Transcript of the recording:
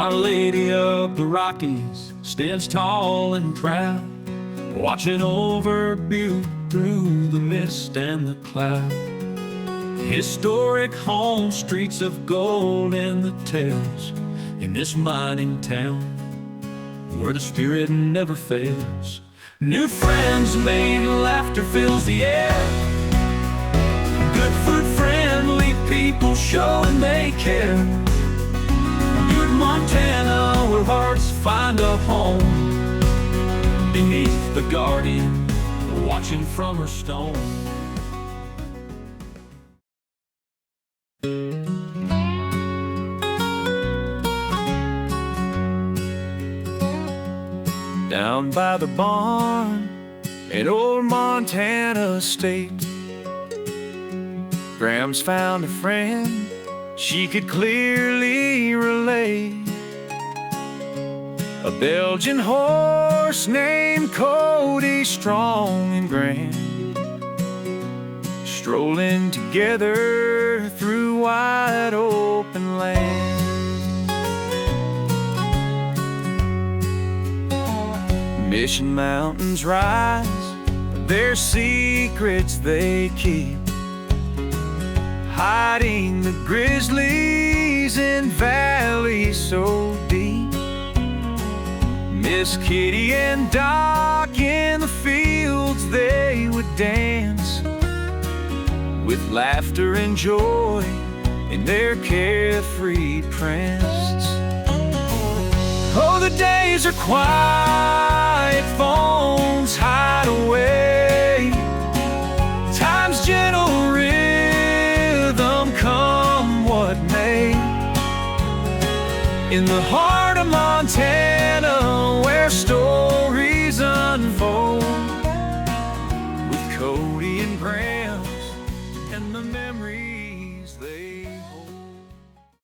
Our Lady of the Rockies stands tall and proud, watching over Butte through the mist and the cloud. Historic home streets of gold and the tales in this mining town where the spirit never fails. New friends made, laughter fills the air. Good food, friendly people showing they care. Butte, Montana, where hearts find a home beneath the Guardian, watching from her stone. Down by the barn in old Montana state, Grams found a friend she could clearly relate. A Belgian horse named Cody, strong and grand, strolling together through wide open land. Mission mountains rise, their secrets they keep, hiding the grizzlies in valleys so deep. Miss Kitty and Doc in the fields they would dance, with laughter and joy in their carefree prance. Oh, the days are quiet, phones hide away, time's gentle rhythm come what may. In the heart of Montana, where stories unfold, with Cody and Graham